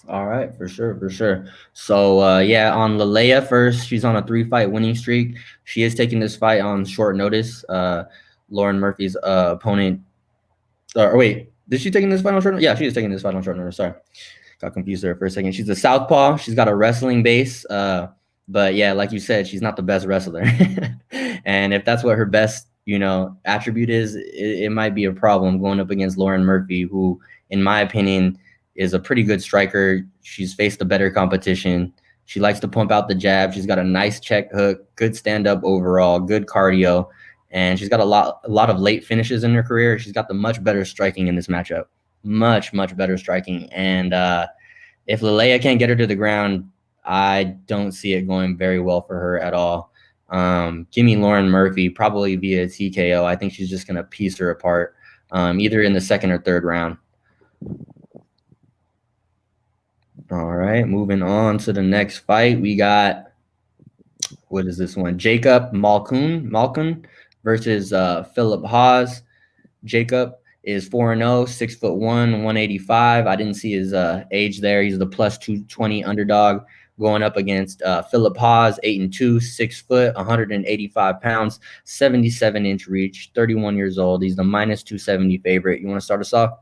All right, for sure. So on Lalea first, she's on a 3-fight winning streak. She is taking this fight on short notice. Lauren Murphy's opponent. Wait, did she taking this fight on short notice? Yeah, she is taking this fight on short notice. Sorry, got confused there for a second. She's a southpaw. She's got a wrestling base. But yeah, like you said, she's not the best wrestler. And if that's what her best attribute is, it might be a problem going up against Lauren Murphy, who, in my opinion, is a pretty good striker. She's faced a better competition. She likes to pump out the jab. She's got a nice check hook, good stand-up overall, good cardio, and she's got a lot of late finishes in her career. She's got the much better striking in this matchup. Much better striking. And if Lalea can't get her to the ground, I don't see it going very well for her at all. Give me Lauren Murphy, probably via TKO. I think she's just going to piece her apart, either in the second or third round. All right, moving on to the next fight. We got, what is this one? Jacob Malkoun versus Philip Haas. Jacob is 4-0, 6'1", 185. I didn't see his age there. He's the plus 220 underdog, going up against Philip Haas, 8-2, 6 foot, 185 pounds, 77-inch reach, 31 years old. He's the minus 270 favorite. You want to start us off?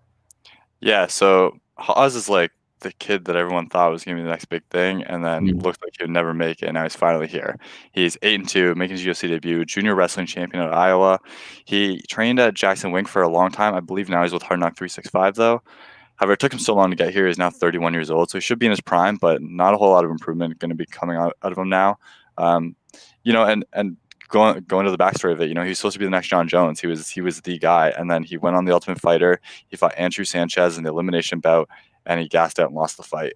Yeah, so Haas is like the kid that everyone thought was going to be the next big thing, and then looked like he would never make it, and now he's finally here. He's 8-2, making his UFC debut, junior wrestling champion at Iowa. He trained at Jackson Wink for a long time. I believe now he's with Hard Knock 365, though. However, it took him so long to get here. He's now 31 years old, so he should be in his prime, but not a whole lot of improvement going to be coming out of him now. And going to the backstory of it, he was supposed to be the next John Jones. He was the guy, and then he went on The Ultimate Fighter. He fought Andrew Sanchez in the elimination bout, and he gassed out and lost the fight.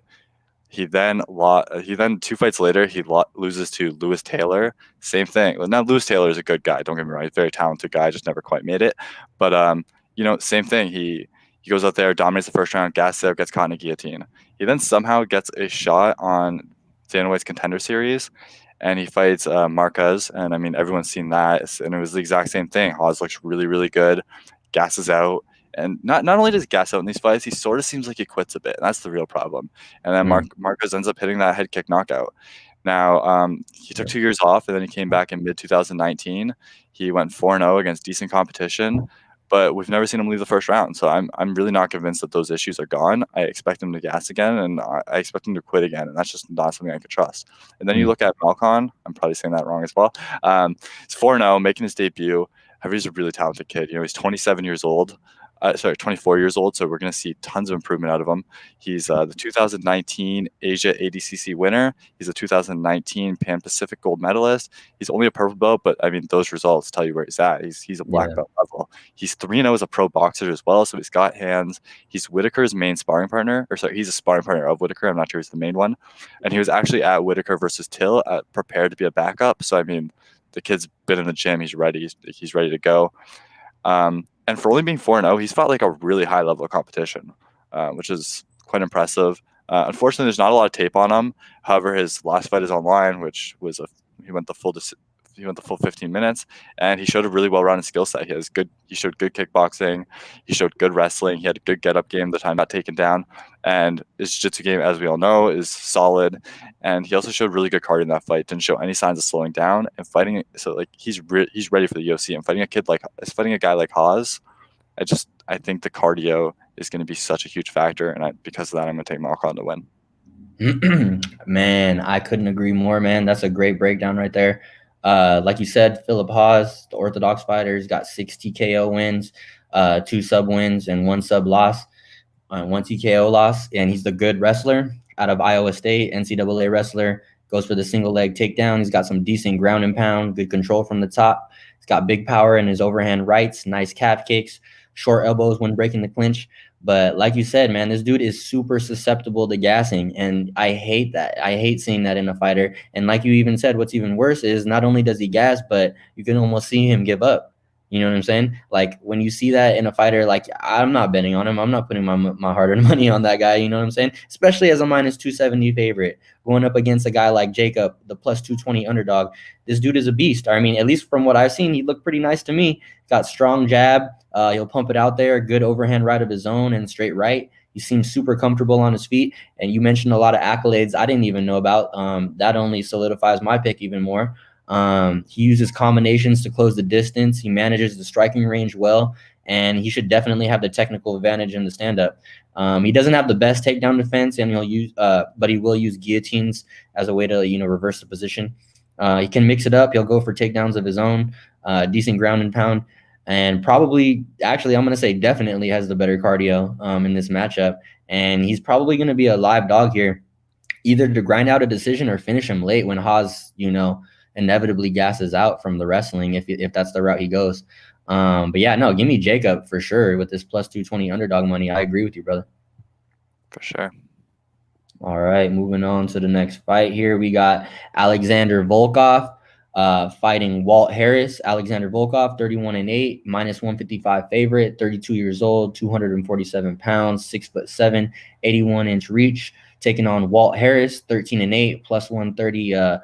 He then 2 fights later, he loses to Lewis Taylor. Same thing. Well, now Lewis Taylor is a good guy. Don't get me wrong; he's a very talented guy. Just never quite made it. But same thing. He goes out there, dominates the first round, gasses out, gets caught in a guillotine. He then somehow gets a shot on Dana White's Contender Series, and he fights Marquez. And I mean, everyone's seen that, and it was the exact same thing. Haas looks really, really good, gasses out. And not only does he gas out in these fights, he sort of seems like he quits a bit. And that's the real problem. And then Marquez ends up hitting that head kick knockout. Now, he took 2 years off, and then he came back in mid-2019. He went 4-0 against decent competition, but we've never seen him leave the first round. So I'm really not convinced that those issues are gone. I expect him to gas again, and I expect him to quit again, and that's just not something I could trust. And then you look at Malkoun. I'm probably saying that wrong as well. He's 4-0, making his debut. However, he's a really talented kid. He's 27 years old. 24 years old, so we're going to see tons of improvement out of him. He's the 2019 Asia ADCC winner. He's a 2019 Pan-Pacific gold medalist. He's only a purple belt, but I mean, those results tell you where he's at. He's a black belt level. He's 3-0 as a pro boxer as well, so he's got hands. He's Whittaker's main sparring partner, he's a sparring partner of Whittaker. I'm not sure he's the main one. And he was actually at Whittaker versus Till, prepared to be a backup. So, I mean, the kid's been in the gym. He's ready. He's ready to go. And for only being 4-0, he's fought like a really high level of competition, which is quite impressive. Unfortunately, there's not a lot of tape on him. However, his last fight is online, which was he went the full 15 minutes, and he showed a really well-rounded skill set. He showed good kickboxing, he showed good wrestling, he had a good get-up game the time got taken down, and his jiu-jitsu game, as we all know, is solid. And he also showed really good cardio in that fight. Didn't show any signs of slowing down and fighting. So like he's ready for the UFC. And fighting a guy like Haas, I think the cardio is going to be such a huge factor, and because of that, I'm going to take Malkoun to win. Man, I couldn't agree more, man. That's a great breakdown right there. Like you said, Philip Haas, the Orthodox fighter, has got 6 TKO wins, 2 sub wins, and 1 sub loss, 1 TKO loss. And he's the good wrestler out of Iowa State, NCAA wrestler. Goes for the single leg takedown. He's got some decent ground and pound, good control from the top. He's got big power in his overhand rights, nice calf kicks, short elbows when breaking the clinch. But like you said, man, this dude is super susceptible to gassing, and I hate that. I hate seeing that in a fighter. And like you even said, what's even worse is not only does he gas, but you can almost see him give up. You know what I'm saying? Like when you see that in a fighter, like I'm not betting on him. I'm not putting my hard-earned money on that guy. You know what I'm saying? Especially as a minus 270 favorite going up against a guy like Jacob, the plus 220 underdog. This dude is a beast. I mean, at least from what I've seen, he looked pretty nice to me. Got strong jab. He'll pump it out there. Good overhand right of his own and straight right. He seems super comfortable on his feet. And you mentioned a lot of accolades I didn't even know about. That only solidifies my pick even more. He uses combinations to close the distance. He manages the striking range well, and he should definitely have the technical advantage in the stand-up. He doesn't have the best takedown defense, and but he will use guillotines as a way to reverse the position. He can mix it up. He'll go for takedowns of his own, decent ground and pound, and probably, actually, I'm going to say definitely has the better cardio in this matchup, and he's probably going to be a live dog here, either to grind out a decision or finish him late when Haas, inevitably gasses out from the wrestling if that's the route he goes. But yeah, no, give me Jacob for sure with this plus 220 underdog money. I agree with you, brother. For sure. All right, moving on to the next fight here. We got Alexander Volkov fighting Walt Harris. Alexander Volkov, 31-8, minus 155 favorite, 32 years old, 247 pounds, 6'7", 81-inch reach, taking on Walt Harris, 13-8, plus 130.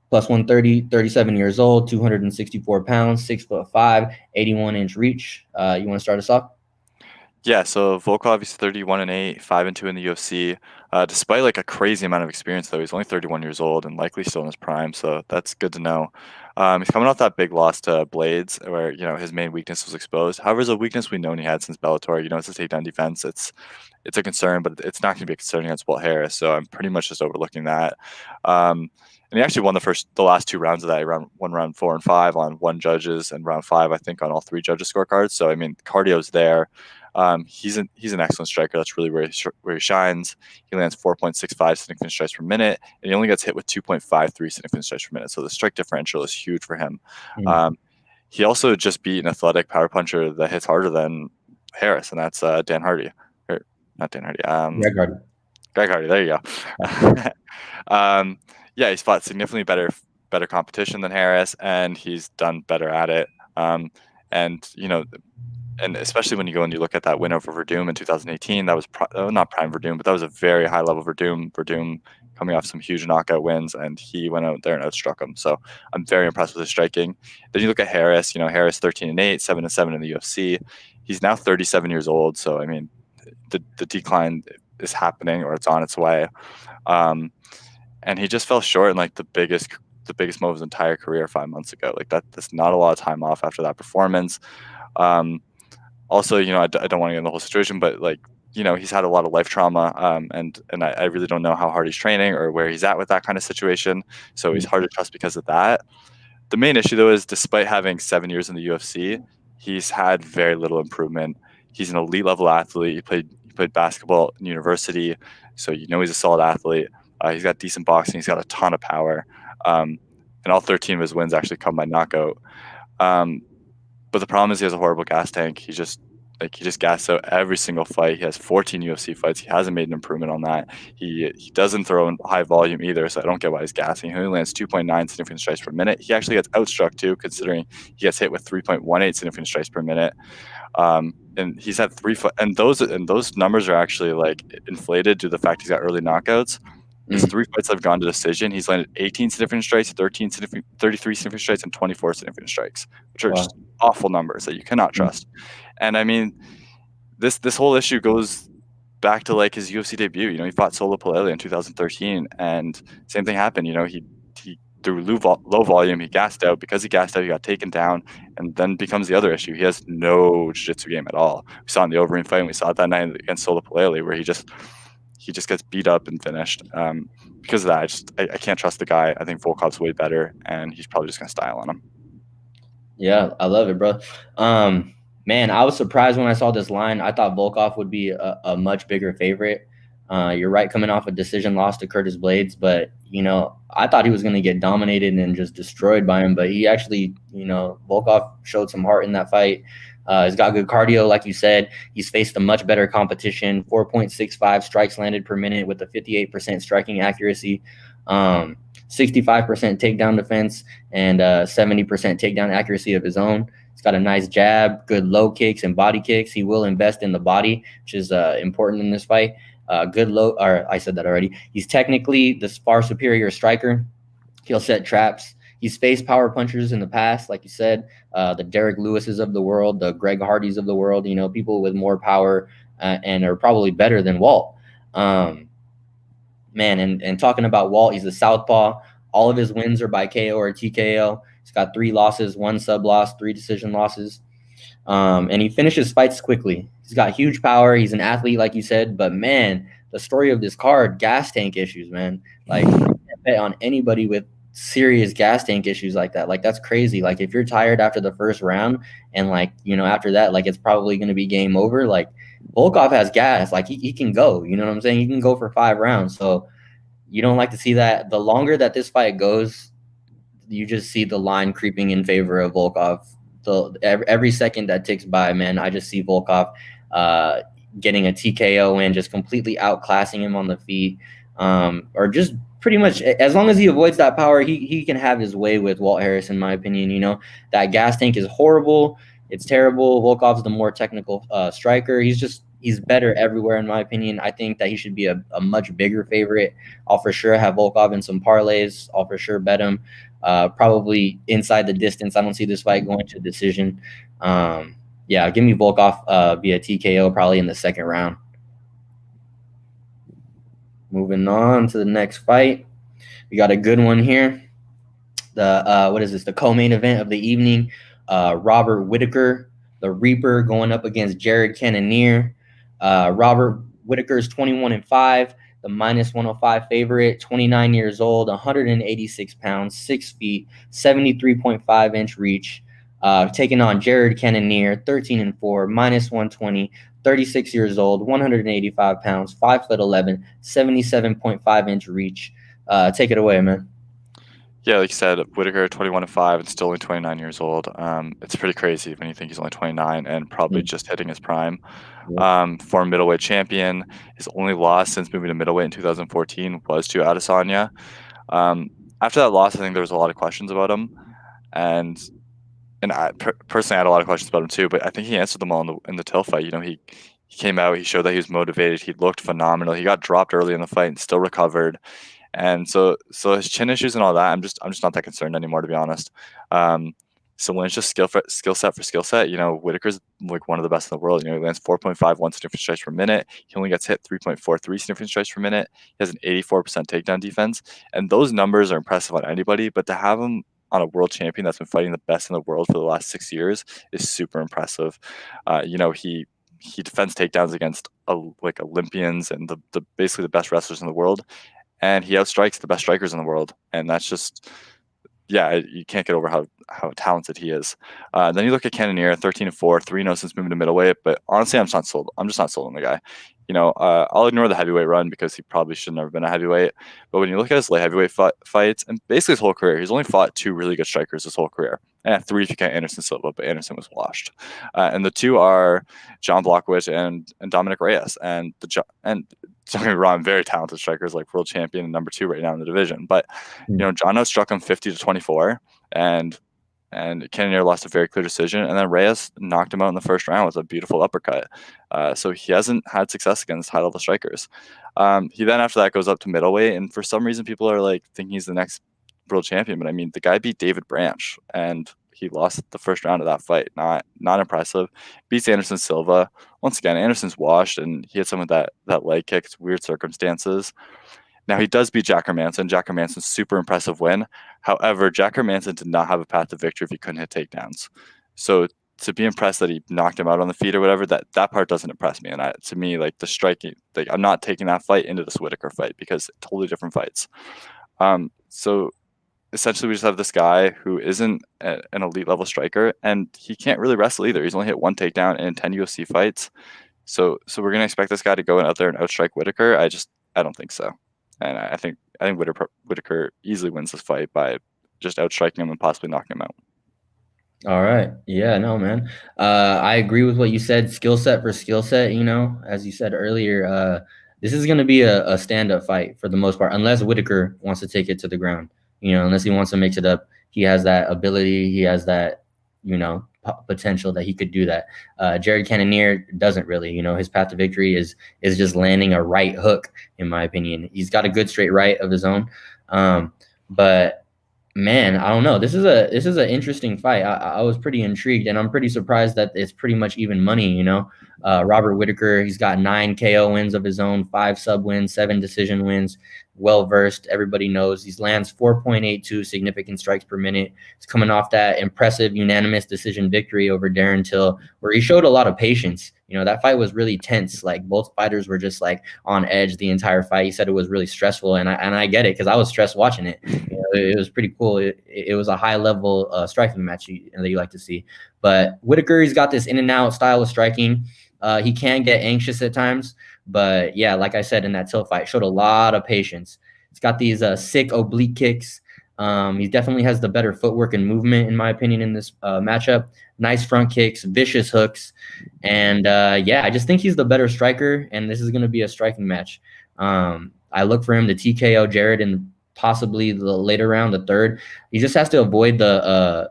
Plus 130, 37 years old, 264 pounds, 6'5", 81-inch reach. You want to start us off? Yeah, so Volkov is 31-8, 5-2 in the UFC. Despite like a crazy amount of experience, though, he's only 31 years old and likely still in his prime, so that's good to know. He's coming off that big loss to Blades, where his main weakness was exposed. However, it's a weakness we known he had since Bellator. It's a takedown defense. It's a concern, but it's not going to be a concern against Walt Harris. So I'm pretty much just overlooking that. And he actually won the last two rounds of that. He won round 4 and 5 on one judges, and round 5 I think on all 3 judges' scorecards. So I mean, cardio's there. He's an excellent striker. That's really where he shines. He lands 4.65 significant strikes per minute, and he only gets hit with 2.53 significant strikes per minute. So the strike differential is huge for him. Mm-hmm. He also just beat an athletic power puncher that hits harder than Harris, and that's Dan Hardy. Or not Dan Hardy. Greg Hardy. There you go. Yeah, he's fought significantly better competition than Harris, and he's done better at it. And especially when you go and you look at that win over Verdum in 2018, that was not prime Verdum, but that was a very high level Verdum. Verdum coming off some huge knockout wins, and he went out there and outstruck him. So I'm very impressed with his striking. Then you look at Harris. Harris 13-8, 7-7 in the UFC. He's now 37 years old. So I mean, the decline is happening, or it's on its way. And he just fell short in like the biggest moment of his entire career 5 months ago. Like that's not a lot of time off after that performance. Also, I don't want to get in the whole situation, but like, he's had a lot of life trauma, and I really don't know how hard he's training or where he's at with that kind of situation. So he's hard to trust because of that. The main issue, though, is despite having 7 years in the UFC, he's had very little improvement. He's an elite level athlete. He played basketball in university, so he's a solid athlete. He's got decent boxing. He's got a ton of power, and all 13 of his wins actually come by knockout. But the problem is he has a horrible gas tank. He just gassed out every single fight. He has 14 UFC fights. He hasn't made an improvement on that. He doesn't throw in high volume either, so I don't get why he's gassing. He only lands 2.9 significant strikes per minute. He actually gets outstruck too, considering he gets hit with 3.18 significant strikes per minute. And he's had 3 and those numbers are actually like inflated due to the fact he's got early knockouts. His 3 fights have gone to decision. He's landed 18 significant strikes, 33 significant strikes, and 24 significant strikes, which are just awful numbers that you cannot trust. And I mean, this whole issue goes back to like his UFC debut. He fought Solo Palele in 2013, and same thing happened. He through low volume, he gassed out. Because he gassed out, he got taken down, and then becomes the other issue. He has no jiu-jitsu game at all. We saw in the Overeem fight, and we saw it that night against Solo Palele, where he just gets beat up and finished. Because of that, I can't trust the guy. I think Volkov's way better, and he's probably just going to style on him. Yeah, I love it, bro. Man, I was surprised when I saw this line. I thought Volkov would be a much bigger favorite. You're right, coming off a decision loss to Curtis Blades, but I thought he was going to get dominated and just destroyed by him. But he actually, Volkov showed some heart in that fight. He's got good cardio, like you said. He's faced a much better competition. 4.65 strikes landed per minute with a 58% striking accuracy, 65% takedown defense, and 70% takedown accuracy of his own. He's got a nice jab, good low kicks and body kicks. He will invest in the body, which is important in this fight. Good low, or I said that already. He's technically the far superior striker. He'll set traps. He's faced power punchers in the past, like you said, the Derek Lewises of the world, the Greg Hardys of the world, people with more power and are probably better than Walt. Man, and talking about Walt, he's a southpaw. All of his wins are by KO or TKO. He's got 3 losses, 1 sub-loss, 3 decision losses. And he finishes fights quickly. He's got huge power. He's an athlete, like you said. But, man, the story of this card, gas tank issues, man. Like, you can't bet on anybody with serious gas tank issues like that. Like, that's crazy. Like, if you're tired after the first round and, after that, it's probably going to be game over. Like, Volkov has gas. Like, he can go. You know what I'm saying? He can go for 5 rounds. So you don't like to see that. The longer that this fight goes, you just see the line creeping in favor of Volkov. So every second that ticks by, man, I just see Volkov getting a TKO win, just completely outclassing him on the feet, or just pretty much as long as he avoids that power, he can have his way with Walt Harris, in my opinion. That gas tank is horrible. It's terrible. Volkov's the more technical striker. He's better everywhere, in my opinion. I think that he should be a much bigger favorite. I'll for sure have Volkov in some parlays. I'll for sure bet him. Probably inside the distance. I don't see this fight going to a decision. Yeah, give me Volkov via TKO probably in the second round. Moving on to the next fight. We got a good one here. What is this? The co-main event of the evening. Robert Whittaker, the Reaper, going up against Jared Cannonier. Robert Whittaker's 21-5. The -105 favorite, 29 years old, 186 pounds, 6 feet, 73.5-inch reach. Taking on Jared Cannonier, 13-4, -120, 36 years old, 185 pounds, 5'11", 77.5-inch reach. Take it away, man. Yeah, like you said, Whittaker 21-5 and still only 29 years old. It's pretty crazy when you think he's only 29 and probably just hitting his prime. Former middleweight champion. His only loss since moving to middleweight in 2014 was to Adesanya. After that loss, I think there was a lot of questions about him, and I personally had a lot of questions about him too. But I think he answered them all in the Till fight. He came out, he showed that he was motivated. He looked phenomenal. He got dropped early in the fight and still recovered. And so his chin issues and all that, I'm just not that concerned anymore, to be honest. So when it's just skill set for skill set, Whittaker's like one of the best in the world. He lands 4.51 significant strikes per minute. He only gets hit 3.43 significant strikes per minute. He has an 84% takedown defense, and those numbers are impressive on anybody. But to have him on a world champion that's been fighting the best in the world for the last 6 years is super impressive. He defends takedowns against Olympians and the basically the best wrestlers in the world. And he outstrikes the best strikers in the world. And that's just, you can't get over how talented he is. Then you look at Cannonier, 13-4, 3-0 since moving to middleweight. But honestly, I'm just not sold on the guy. I'll ignore the heavyweight run because he probably should have never been a heavyweight. But when you look at his light heavyweight fights, and basically his whole career, he's only fought 2 really good strikers his whole career. And 3 if you count Anderson Silva, but Anderson was washed. And the 2 are John Blachowicz and Dominic Reyes. And don't get me wrong, very talented strikers, like world champion and number 2 right now in the division. But John struck him 50-24, and Cannonier lost a very clear decision, and then Reyes knocked him out in the first round with a beautiful uppercut. So he hasn't had success against high-level strikers. He then after that goes up to middleweight, and for some reason people are thinking he's the next world champion. But I mean, the guy beat David Branch, and he lost the first round of that fight. Not impressive. Beats Anderson Silva. Once again, Anderson's washed, and he had some of that leg kick. It's weird circumstances. Now, he does beat Jack Hermansson. Jack Hermansson's super impressive win. However, Jack Hermansson did not have a path to victory if he couldn't hit takedowns. So to be impressed that he knocked him out on the feet or whatever, that part doesn't impress me. And to me, the striking, I'm not taking that fight into this Whittaker fight because totally different fights. So essentially we just have this guy who isn't an elite level striker, and he can't really wrestle either. He's only hit 1 takedown in 10 UFC fights. So we're gonna expect this guy to go out there and outstrike Whittaker? I don't think so. And I think Whittaker easily wins this fight by just outstriking him and possibly knocking him out. All right. Yeah, no, man. I agree with what you said. Skill set for skill set, as you said earlier, this is going to be a stand-up fight for the most part, unless Whittaker wants to take it to the ground, unless he wants to mix it up. He has that ability. He has that, potential that he could do that. Jared Cannonier doesn't really, his path to victory is just landing a right hook, in my opinion. He's got a good straight right of his own. But man, I don't know. This is an interesting fight. I was pretty intrigued, and I'm pretty surprised that it's pretty much even money. Robert Whittaker, he's got 9 KO wins of his own, 5 sub wins, 7 decision wins. Well versed, everybody knows. He lands 4.82 significant strikes per minute. He's coming off that impressive unanimous decision victory over Darren Till, where he showed a lot of patience. That fight was really tense. Like, both fighters were just like on edge the entire fight. He said it was really stressful, and I get it, because I was stressed watching it. It was pretty cool. It was a high level striking match that you like to see. But Whittaker, he's got this in and out style of striking. He can get anxious at times, but yeah, like I said, in that Till fight, showed a lot of patience. He's got these sick oblique kicks. He definitely has the better footwork and movement, in my opinion, in this matchup. Nice front kicks, vicious hooks. And yeah, I just think he's the better striker, and this is going to be a striking match. I look for him to TKO Jared in possibly the later round, the third. He just has to avoid the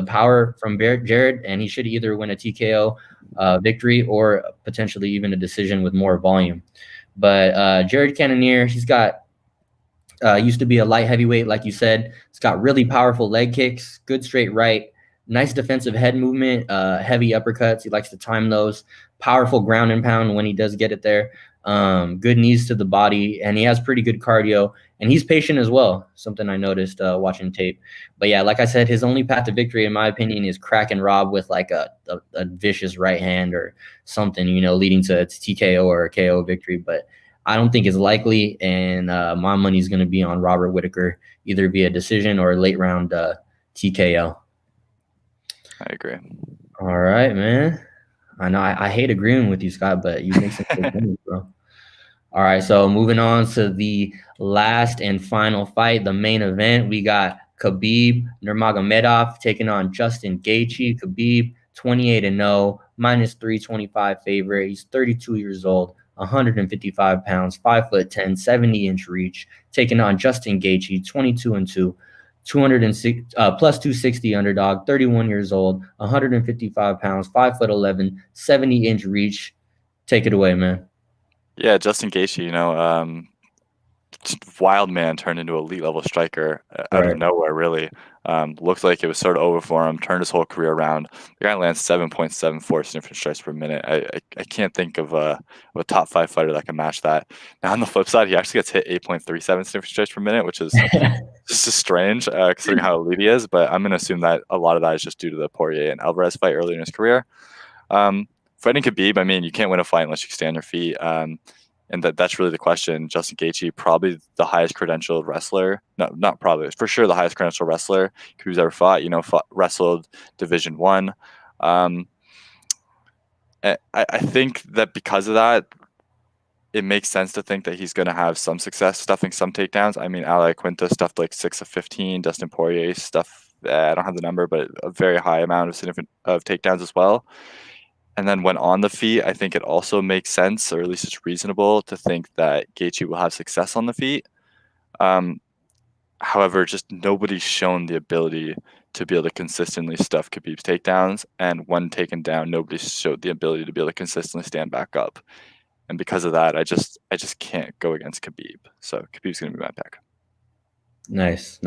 power from Jared, and he should either win a TKO victory or potentially even a decision with more volume. But Jared Cannonier, he's got used to be a light heavyweight, like you said. He's got really powerful leg kicks, good straight right, nice defensive head movement, heavy uppercuts. He likes to time those. Powerful ground and pound when he does get it there. Good knees to the body, and he has pretty good cardio, and he's patient as well, something I noticed watching tape. But yeah, like I said, his only path to victory, in my opinion, is cracking Rob with like a vicious right hand or something, leading to TKO or a KO victory. But I don't think it's likely, and my money's going to be on Robert Whittaker, either via decision or late round TKO. I agree. All right, man. I know I hate agreeing with you, Scott, but you make some good points, bro. All right, so moving on to the last and final fight, the main event. We got Khabib Nurmagomedov taking on Justin Gaethje. Khabib, 28-0, minus 325 favorite. He's 32 years old, 155 pounds, 5'10", 70-inch reach, taking on Justin Gaethje, 22-2. 206 plus 260 underdog, 31 years old, 155 pounds, 5'11", 70-inch reach. Take it away, man. Yeah, Justin Gaethje, wild man turned into an elite level striker out of nowhere, really. Looked like it was sort of over for him, turned his whole career around. The guy lands 7.74 significant strikes per minute. I can't think of a top 5 fighter that can match that. Now, on the flip side, he actually gets hit 8.37 significant strikes per minute, which is just strange considering how elite he is. But I'm going to assume that a lot of that is just due to the Poirier and Alvarez fight earlier in his career. Fighting Khabib, I mean, you can't win a fight unless you stay on your feet. And that's really the question. Justin Gaethje, probably the highest credentialed wrestler. No, not probably. For sure the highest credentialed wrestler who's ever fought. Wrestled Division 1. I think that because of that, it makes sense to think that he's going to have some success stuffing some takedowns. I mean, Ali Quinta stuffed like 6 of 15. Dustin Poirier stuffed, I don't have the number, but a very high amount of takedowns as well. And then when on the feet, I think it also makes sense, or at least it's reasonable to think that Gaethje will have success on the feet. However, just nobody's shown the ability to be able to consistently stuff Khabib's takedowns. And when taken down, nobody's showed the ability to be able to consistently stand back up. And because of that, I just can't go against Khabib. So Khabib's going to be my pick. Nice.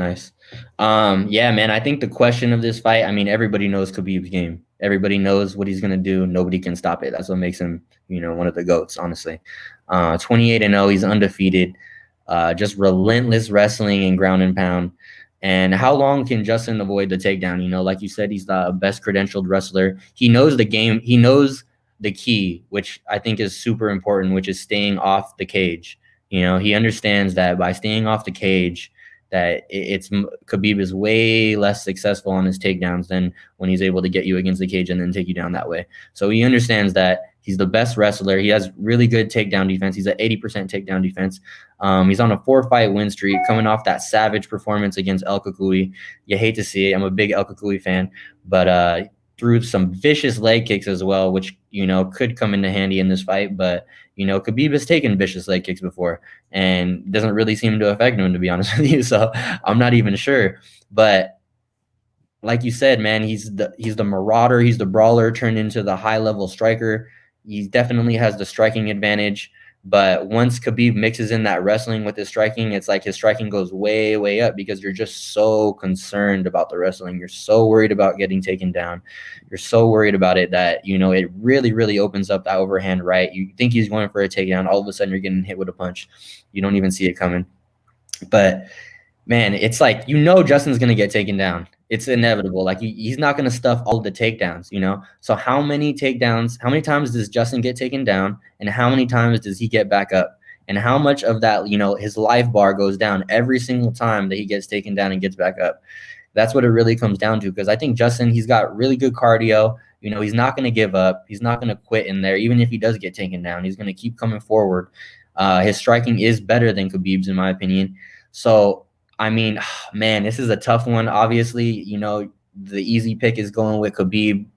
Yeah, man, I think the question of this fight, I mean, everybody knows Khabib's game. Everybody knows what he's going to do. Nobody can stop it. That's what makes him, one of the GOATs, honestly. 28-0, he's undefeated. Just relentless wrestling and ground and pound. And how long can Justin avoid the takedown? Like you said, he's the best credentialed wrestler. He knows the game. He knows the key, which I think is super important, which is staying off the cage. He understands that by staying off the cage, that Khabib is way less successful on his takedowns than when he's able to get you against the cage and then take you down that way. So he understands that He's the best wrestler. He has really good takedown defense. He's at 80% takedown defense. He's on a 4-fight win streak, coming off that savage performance against El Cucuy. You hate to see it. I'm a big El Cucuy fan, but threw some vicious leg kicks as well, which, you know, could come into handy in this fight. But, you know, Khabib has taken vicious leg kicks before and doesn't really seem to affect him, to be honest with you. So I'm not even sure. But like you said, man, he's the marauder. He's the brawler turned into the high-level striker. He definitely has the striking advantage. But once Khabib mixes in that wrestling with his striking, it's like his striking goes way, way up because you're just so concerned about the wrestling. You're so worried about getting taken down. You're so worried about it that, you know, it really, really opens up that overhand right. You think he's going for a takedown. All of a sudden, you're getting hit with a punch. You don't even see it coming. But, man, it's like, you know, Justin's going to get taken down. It's inevitable. Like, he's not going to stuff all the takedowns, you know? So how many takedowns, how many times does Justin get taken down, and how many times does he get back up? And how much of that, you know, his life bar goes down every single time that he gets taken down and gets back up? That's what it really comes down to, because I think Justin, he's got really good cardio. You know, he's not going to give up. He's not going to quit in there. Even if he does get taken down, he's going to keep coming forward. His striking is better than Khabib's, in my opinion. So, I mean, man, this is a tough one. Obviously, you know, the easy pick is going with Khabib,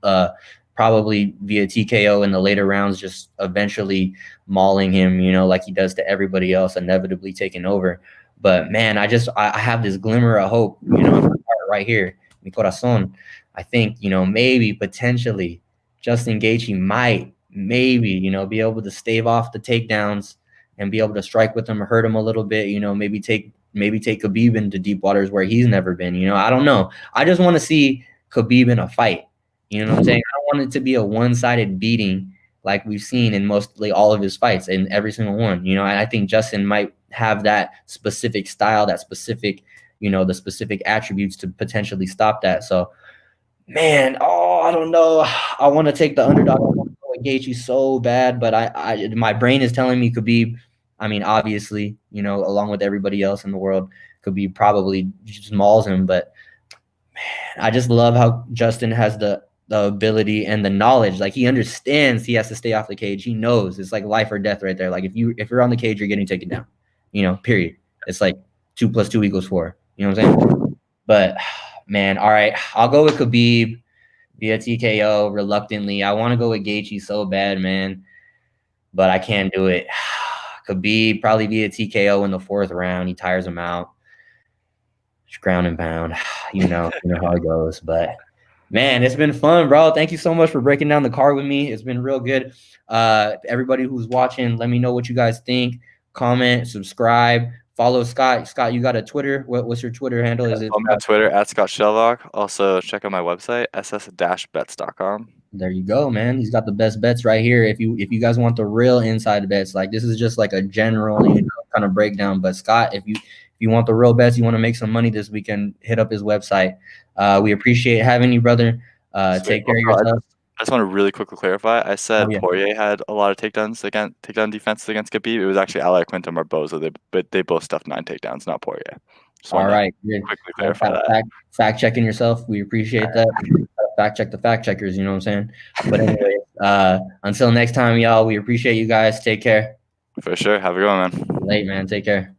probably via TKO in the later rounds, just eventually mauling him, you know, like he does to everybody else, inevitably taking over. But, man, I have this glimmer of hope, you know, in my heart right here, mi corazón. I think, you know, maybe potentially Justin Gaethje might, maybe, you know, be able to stave off the takedowns and be able to strike with him or hurt him a little bit, you know, maybe take Khabib into deep waters where he's never been. You know, I don't know. I just want to see Khabib in a fight. You know what I'm saying? I don't want it to be a one-sided beating like we've seen in mostly all of his fights, in every single one. You know, and I think Justin might have that specific style, that specific, you know, the specific attributes to potentially stop that. So, man, I don't know. I want to take the underdog. I want to go with Gaethje so bad, but my brain is telling me Khabib. I mean, obviously, you know, along with everybody else in the world, Khabib probably just mauls him. But, man, I just love how Justin has the ability and the knowledge. Like, he understands he has to stay off the cage. He knows it's like life or death right there. Like, if you're on the cage, you're getting taken down, you know, period. It's like 2 + 2 = 4. You know what I'm saying? But, man, all right, I'll go with Khabib via TKO reluctantly. I want to go with Gaethje so bad, man, but I can't do it. Khabib probably via TKO in the 4th round. He tires him out. Just ground and pound. You know how it goes. But, man, it's been fun, bro. Thank you so much for breaking down the card with me. It's been real good. Everybody who's watching, let me know what you guys think. Comment, subscribe, follow Scott. Scott, you got a Twitter? What's your Twitter handle? Is it on Twitter at Scott Sherdog. Also, check out my website, ss-bets.com. There you go, man. He's got the best bets right here. If you guys want the real inside bets, like, this is just like a general, you know, kind of breakdown. But Scott, if you want the real bets, you want to make some money this weekend, hit up his website. We appreciate having you, brother. Take care of yourself. I just want to really quickly clarify. I said Poirier had a lot of takedown defenses against Khabib. It was actually Al Iaquinta and Barboza. They both stuffed 9 takedowns, not Poirier. All right. Quickly clarify that. Fact checking yourself. We appreciate that. Fact check the fact checkers. You know what I'm saying? But anyway, until next time, y'all. We appreciate you guys. Take care. For sure. Have a good one, man. Late, man. Take care.